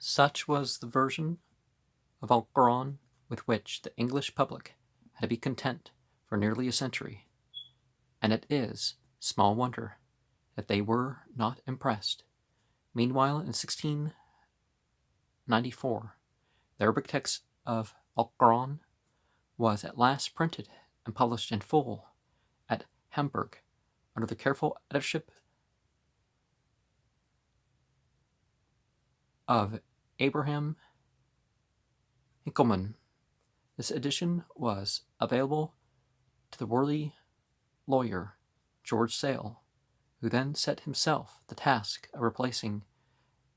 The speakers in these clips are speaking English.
Such was the version of Al-Quran with which the English public had to be content for nearly a century, and it is small wonder that they were not impressed. Meanwhile, in 1694, the Arabic text of Al-Quran was at last printed and published in full at Hamburg under the careful editorship of Abraham Hinkelmann. This edition was available to the worthy lawyer George Sale, who then set himself the task of replacing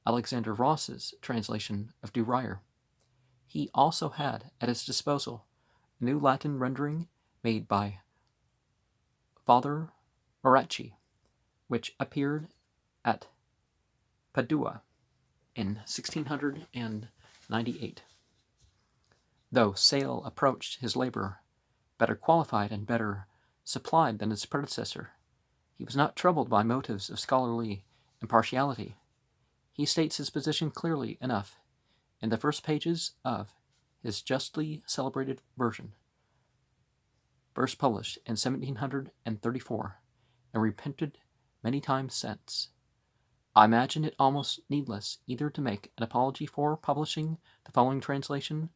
Alexander Ross's translation of Dwyer. He also had at his disposal a new Latin rendering made by Father Maracci, which appeared at Padua in 1698. Though Sale approached his labor better qualified and better supplied than his predecessor, he was not troubled by motives of scholarly impartiality. He states his position clearly enough in the first pages of his justly celebrated version, first published in 1734 and reprinted many times since. I imagine it almost needless either to make an apology for publishing the following translation,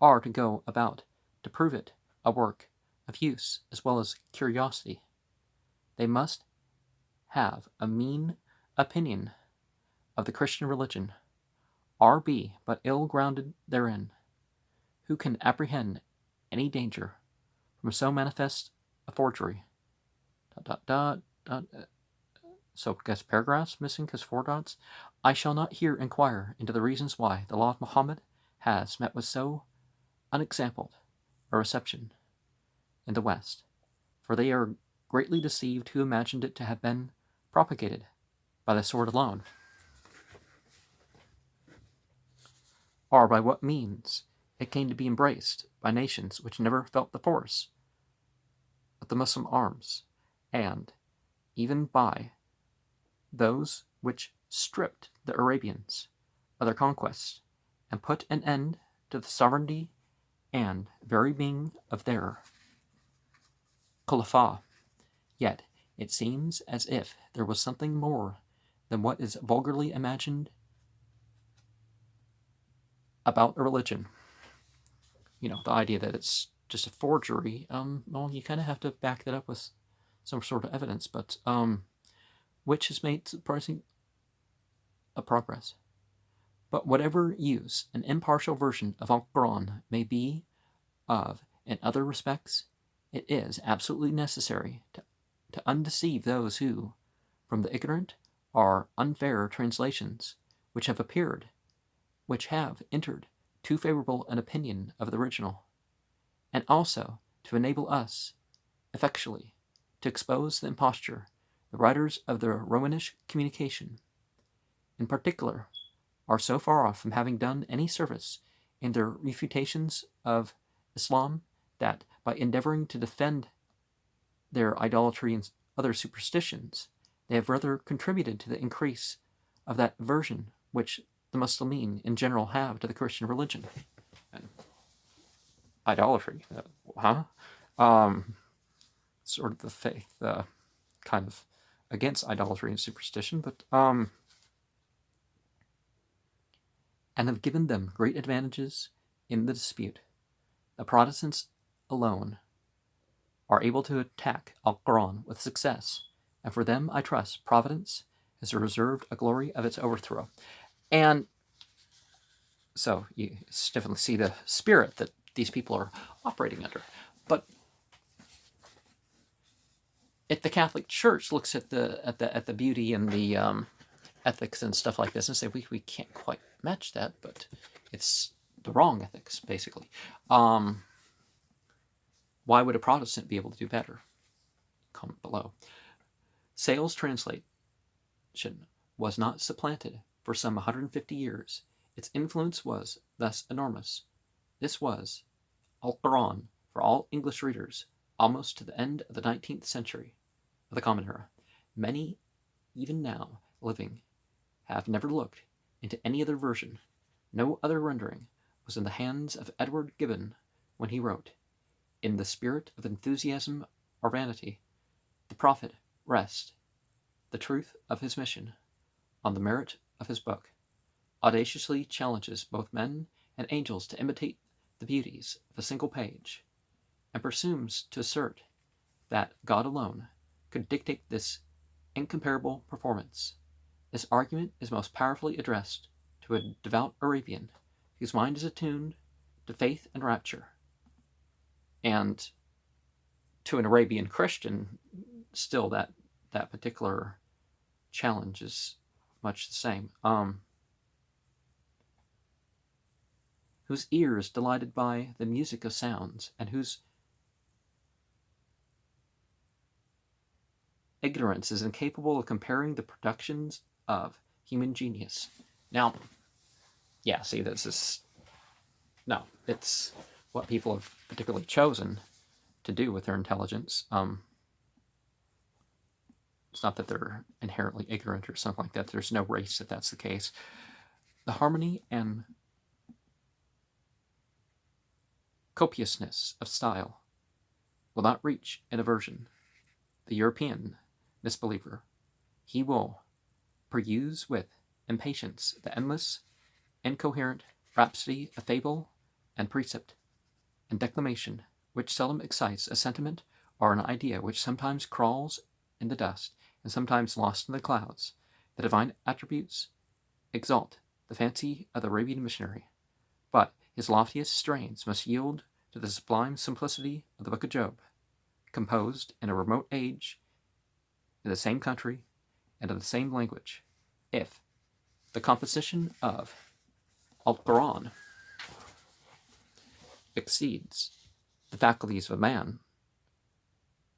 or to go about to prove it a work of use as well as curiosity. They must have a mean opinion of the Christian religion, or be but ill grounded therein, who can apprehend any danger from so manifest a forgery. So, I guess paragraphs missing because 4 dots. I shall not here inquire into the reasons why the law of Muhammad has met with so unexampled a reception in the West, for they are greatly deceived who imagined it to have been propagated by the sword alone, or by what means it came to be embraced by nations which never felt the force of the Muslim arms, and even by those which stripped the Arabians of their conquests and put an end to the sovereignty and very being of their Khalifa. Yet it seems as if there was something more than what is vulgarly imagined about a religion. The idea that it's just a forgery, well, you kind of have to back that up with some sort of evidence, but which has made surprising progress. But whatever use an impartial version of Al-Quran may be of in other respects, it is absolutely necessary to undeceive those who, from the ignorant or unfair translations which have appeared, which have entered too favorable an opinion of the original, and also to enable us effectually to expose the imposture. The writers of the Romanish communication, in particular, are so far off from having done any service in their refutations of Islam that, by endeavoring to defend their idolatry and other superstitions, they have rather contributed to the increase of that aversion which the Muslimin in general have to the Christian religion. And idolatry, sort of the faith, kind of against idolatry and superstition, but and have given them great advantages in the dispute. The Protestants alone are able to attack Al-Quran with success, and for them, I trust, Providence has reserved a glory of its overthrow. And so you definitely see the spirit that these people are operating under. But if the Catholic Church looks at the beauty and the ethics and stuff like this and say we can't quite match that, but it's the wrong ethics, basically. Why would a Protestant be able to do better? Comment below. Sale's translation was not supplanted for some 150 years. Its influence was thus enormous. This was Al-Quran for all English readers almost to the end of the 19th century of the Common Era. Many, even now living, have never looked into any other version No other rendering was in the hands of Edward Gibbon when he wrote, "In the spirit of enthusiasm or vanity, the prophet rests the truth of his mission on the merit of his book, audaciously challenges both men and angels to imitate the beauties of a single page, and presumes to assert that God alone could dictate this incomparable performance. This argument is most powerfully addressed to a devout Arabian whose mind is attuned to faith and rapture." And to an Arabian Christian, still that particular challenge is much the same. Whose ears delighted by the music of sounds, and whose ignorance is incapable of comparing the productions of human genius. Now, yeah, see, this is... No, it's what people have particularly chosen to do with their intelligence. It's not that they're inherently ignorant or something like that. There's no race if that's the case. The harmony and copiousness of style will not reach in aversion the European misbeliever. He will peruse with impatience the endless, incoherent rhapsody of fable and precept and declamation, which seldom excites a sentiment or an idea, which sometimes crawls in the dust and sometimes lost in the clouds. The divine attributes exalt the fancy of the Arabian missionary, but his loftiest strains must yield to the sublime simplicity of the Book of Job, composed in a remote age, in the same country, and in the same language. If the composition of Al-Quran exceeds the faculties of a man,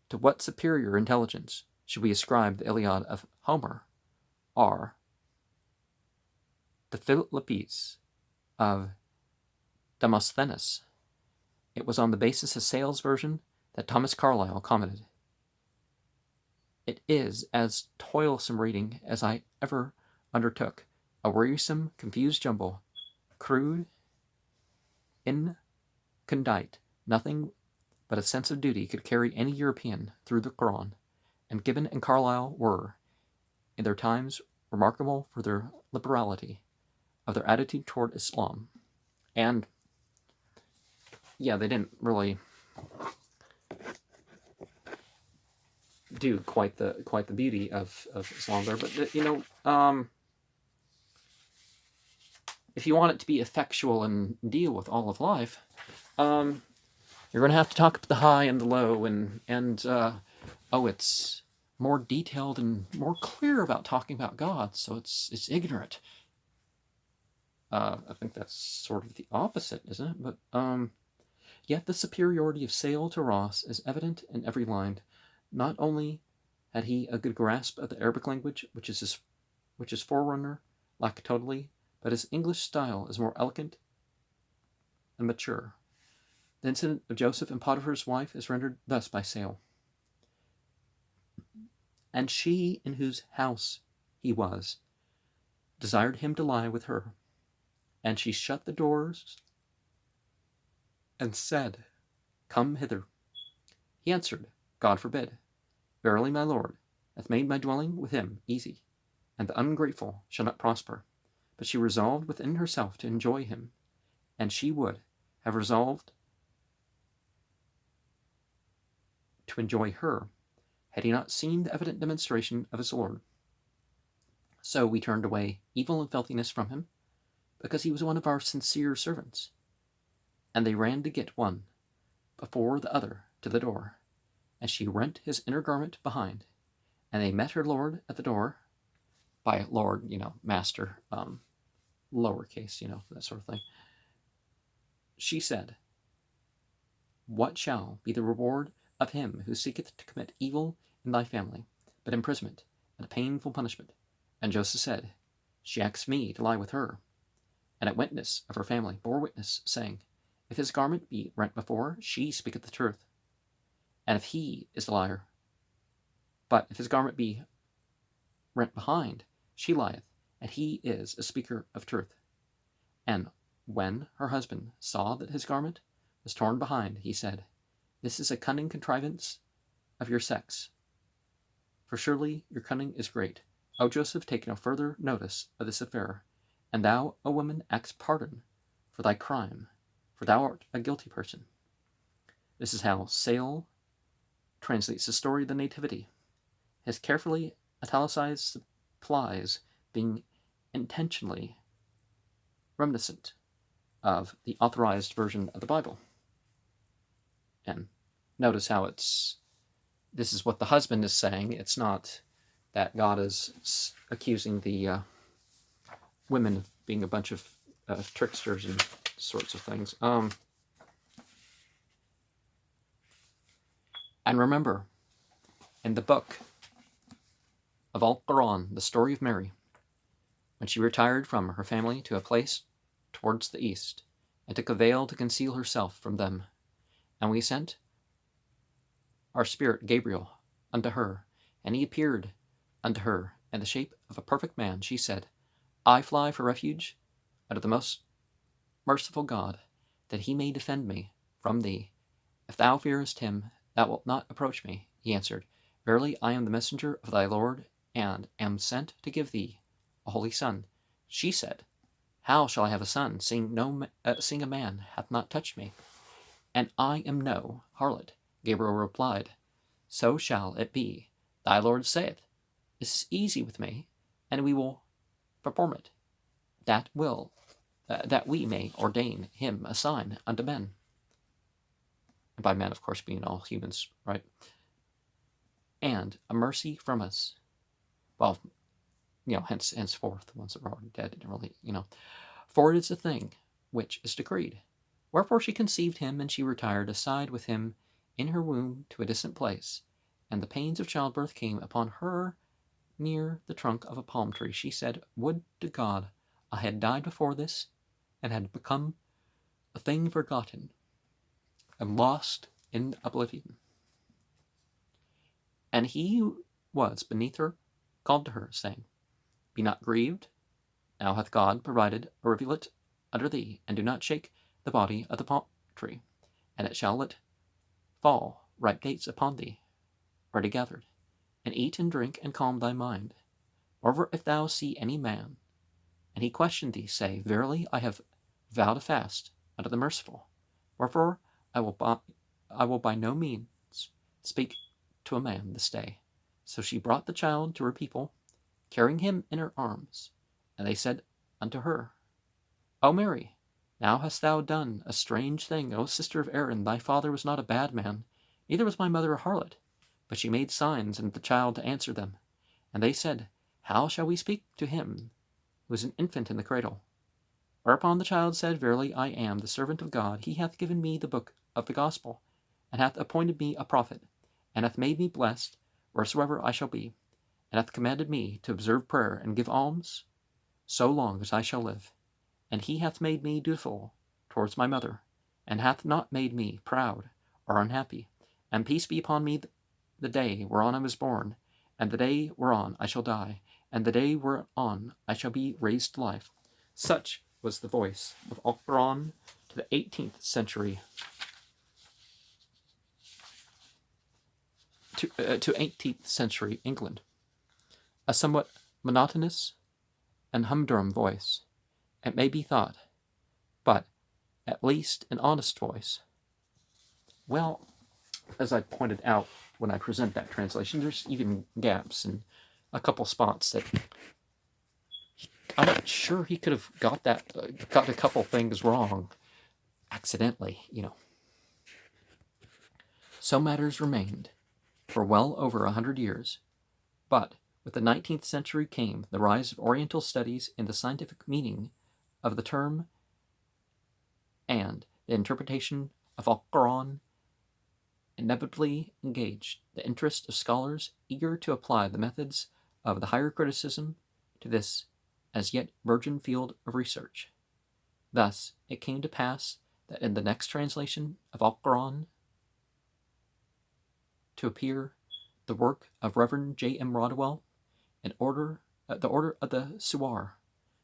to what superior intelligence should we ascribe the Iliad of Homer, or the Philippics of Demosthenes? It was on the basis of Sale's version that Thomas Carlyle commented, "It is as toilsome reading as I ever undertook, a wearisome, confused jumble, crude, incondite. Nothing but a sense of duty could carry any European through the Quran, and Gibbon and Carlyle were, in their times, remarkable for their liberality of their attitude toward Islam." And yeah, they didn't really do quite the beauty of Islam there, but if you want it to be effectual and deal with all of life, you're going to have to talk about the high and the low, and it's more detailed and more clear about talking about God, so it's ignorant. I think that's sort of the opposite, isn't it? But yet the superiority of Sale to Ross is evident in every line. Not only had he a good grasp of the Arabic language, which his forerunner lacked totally, but his English style is more elegant and mature. The incident of Joseph and Potiphar's wife is rendered thus by Sale: "And she in whose house he was desired him to lie with her, and she shut the doors and said, Come hither. He answered, God forbid. Verily my Lord hath made my dwelling with him easy, and the ungrateful shall not prosper. But she resolved within herself to enjoy him, and she would have resolved to enjoy her, had he not seen the evident demonstration of his Lord. So we turned away evil and filthiness from him, because he was one of our sincere servants. And they ran to get one before the other to the door, and she rent his inner garment behind, and they met her Lord at the door." By Lord, master, lowercase, that sort of thing. "She said, What shall be the reward of him who seeketh to commit evil in thy family, but imprisonment and a painful punishment? And Joseph said, She asks me to lie with her. And a witness of her family bore witness, saying, If his garment be rent before, she speaketh the truth. And if he is the liar, but if his garment be rent behind, she lieth, and he is a speaker of truth. And when her husband saw that his garment was torn behind, he said, "This is a cunning contrivance of your sex, for surely your cunning is great. O Joseph, take no further notice of this affair, and thou, O woman, ask pardon for thy crime, for thou art a guilty person." This is how Sale translates the story of the Nativity. His carefully italicized supplies being intentionally reminiscent of the authorized version of the Bible. And notice how this is what the husband is saying. It's not that God is accusing the women of being a bunch of tricksters and sorts of things. And remember, in the book of Al-Quran, the story of Mary, when she retired from her family to a place towards the east, and took a veil to conceal herself from them, and we sent our spirit Gabriel unto her, and he appeared unto her in the shape of a perfect man, she said, "I fly for refuge unto the most merciful God, that he may defend me from thee. If thou fearest him, thou wilt not approach me." He answered, "Verily, I am the messenger of thy Lord, and am sent to give thee a holy son." She said, "How shall I have a son, seeing a man hath not touched me? And I am no harlot." Gabriel replied, "So shall it be. Thy Lord saith, This is easy with me, and we will perform it, that we may ordain him a sign unto men." And by men, of course, being all humans, right? "And a mercy from us." Well, henceforth, the ones that were already dead didn't really, "For it is a thing which is decreed." Wherefore she conceived him, and she retired aside with him in her womb to a distant place, and the pains of childbirth came upon her near the trunk of a palm tree. She said, "Would to God I had died before this, and had become a thing forgotten, and lost in oblivion." And he who was beneath her called to her, saying, "Be not grieved, now hath God provided a rivulet under thee, and do not shake the body of the palm tree, and it shall let fall ripe dates upon thee, ready gathered, and eat and drink, and calm thy mind. Moreover, if thou see any man, and he question thee, say, Verily, I have vowed a fast unto the merciful. Wherefore, I will by no means speak to a man this day." So she brought the child to her people, carrying him in her arms. And they said unto her, "O Mary, now hast thou done a strange thing. O sister of Aaron, thy father was not a bad man, neither was my mother a harlot." But she made signs unto the child to answer them. And they said, "How shall we speak to him who is an infant in the cradle?" Whereupon the child said, "Verily, I am the servant of God. He hath given me the book of the gospel, and hath appointed me a prophet, and hath made me blessed wheresoever I shall be, and hath commanded me to observe prayer and give alms so long as I shall live. And he hath made me dutiful towards my mother, and hath not made me proud or unhappy. And peace be upon me the day whereon I was born, and the day whereon I shall die, and the day whereon I shall be raised to life." Such was the voice of Al-Quran to the 18th century, to 18th century England. A somewhat monotonous and humdrum voice, it may be thought, but at least an honest voice. Well, as I pointed out when I present that translation, there's even gaps and a couple spots that I'm not sure he could have got a couple things wrong accidentally, So matters remained for well over 100 years, but with the 19th century came the rise of Oriental studies in the scientific meaning of the term, and the interpretation of Al-Quran inevitably engaged the interest of scholars eager to apply the methods of the higher criticism to this as yet virgin field of research. Thus, it came to pass that in the next translation of Al-Quran to appear the work of Reverend J. M. Rodwell, the order of the Suwar,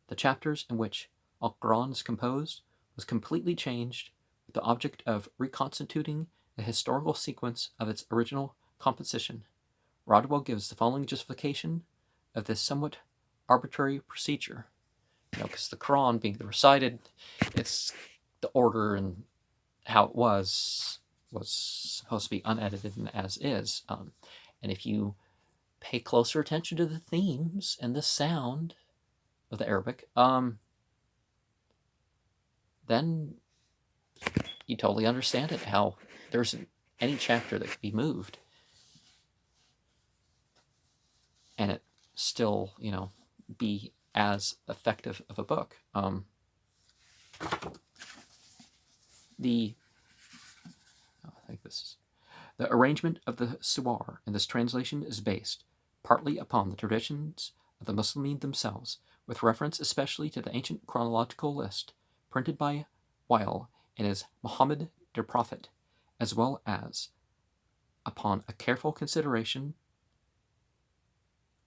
the chapters in which Al-Quran is composed was completely changed with the object of reconstituting the historical sequence of its original composition. Rodwell gives the following justification of this somewhat arbitrary procedure. Because the Quran being the recited, it's the order and how it was supposed to be unedited and as is. And if you pay closer attention to the themes and the sound of the Arabic, then you totally understand it, how there's any chapter that could be moved and it still, be as effective of a book. The arrangement of the suwar in this translation is based partly upon the traditions of the Muslimin themselves, with reference especially to the ancient chronological list printed by Weil in his Muhammad der Prophet, as well as upon a careful consideration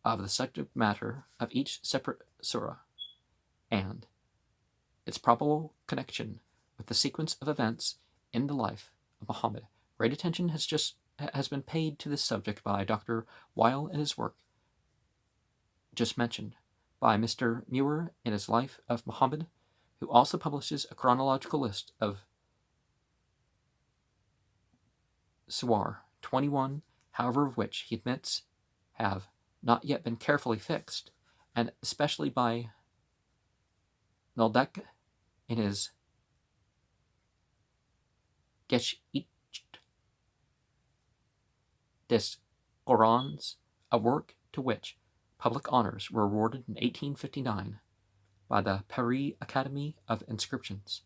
of the subject matter of each separate surah and its probable connection with the sequence of events in the life of Muhammad. Great attention has been paid to this subject by Dr. Weil in his work just mentioned, by Mr. Muir in his Life of Muhammad, who also publishes a chronological list of suwar, 21, however of which he admits have not yet been carefully fixed, and especially by Noldek in his Geschichte des Korans, a work to which public honors were awarded in 1859 by the Paris Academy of Inscriptions.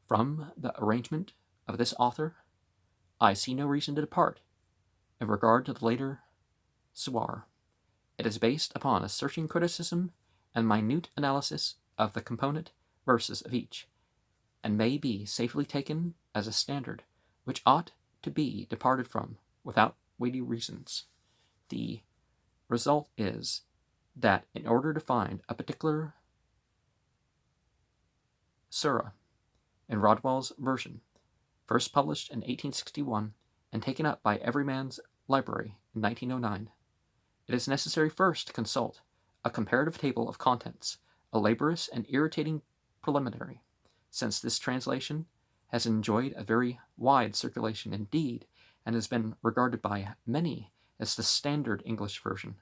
From the arrangement of this author, I see no reason to depart in regard to the later suwar. It is based upon a searching criticism and minute analysis of the component verses of each, and may be safely taken as a standard which ought to be departed from without weighty reasons. The result is that in order to find a particular surah in Rodwell's version, first published in 1861 and taken up by Everyman's Library in 1909, it is necessary first to consult a comparative table of contents, a laborious and irritating preliminary, since this translation has enjoyed a very wide circulation indeed, and has been regarded by many as the standard English version.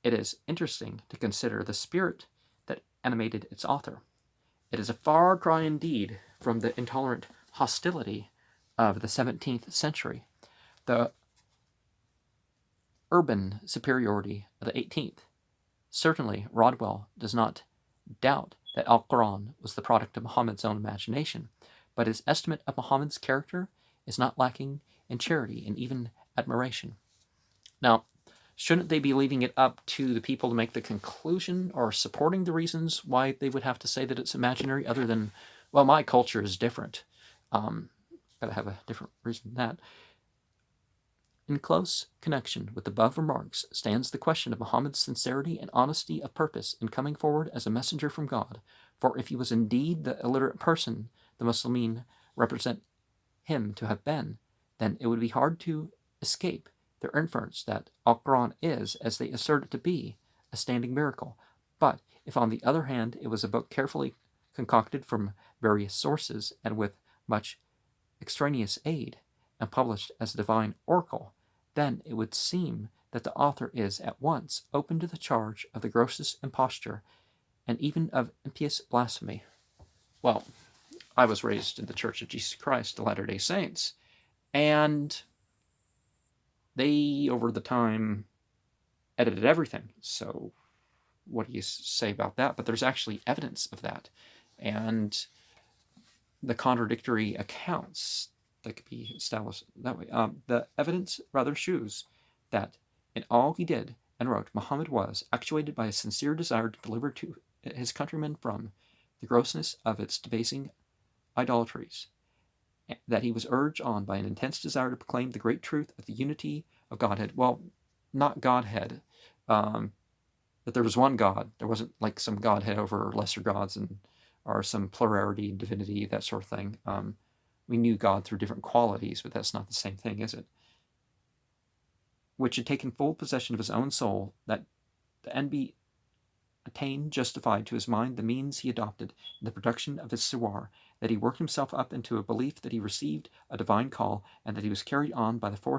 It is interesting to consider the spirit that animated its author. It is a far cry indeed from the intolerant hostility of the 17th century, the urban superiority of the 18th. Certainly, Rodwell does not doubt that Al-Quran was the product of Muhammad's own imagination, but his estimate of Muhammad's character is not lacking in charity and even admiration. Now, shouldn't they be leaving it up to the people to make the conclusion or supporting the reasons why they would have to say that it's imaginary, other than, well, my culture is different? Gotta have a different reason than that. In close connection with the above remarks stands the question of Muhammad's sincerity and honesty of purpose in coming forward as a messenger from God, for if he was indeed the illiterate person the Muslimin represent him to have been, then it would be hard to escape their inference that Al-Quran is, as they assert it to be, a standing miracle. But if, on the other hand, it was a book carefully concocted from various sources and with much extraneous aid, and published as a divine oracle, then it would seem that the author is at once open to the charge of the grossest imposture and even of impious blasphemy. Well, I was raised in the Church of Jesus Christ, the Latter-day Saints, and they, over the time, edited everything. So what do you say about that? But there's actually evidence of that. And the contradictory accounts that could be established that way. The evidence rather shews that in all he did and wrote, Muhammad was actuated by a sincere desire to deliver to his countrymen from the grossness of its debasing idolatries, that he was urged on by an intense desire to proclaim the great truth of the unity of Godhead. Well, not Godhead, that there was one God. There wasn't like some Godhead over lesser gods and or some plurality in divinity, that sort of thing. We knew God through different qualities, but that's not the same thing, is it? Which had taken full possession of his own soul, that the end be attained, justified to his mind the means he adopted in the production of his sewar, that he worked himself up into a belief that he received a divine call, and that he was carried on by the force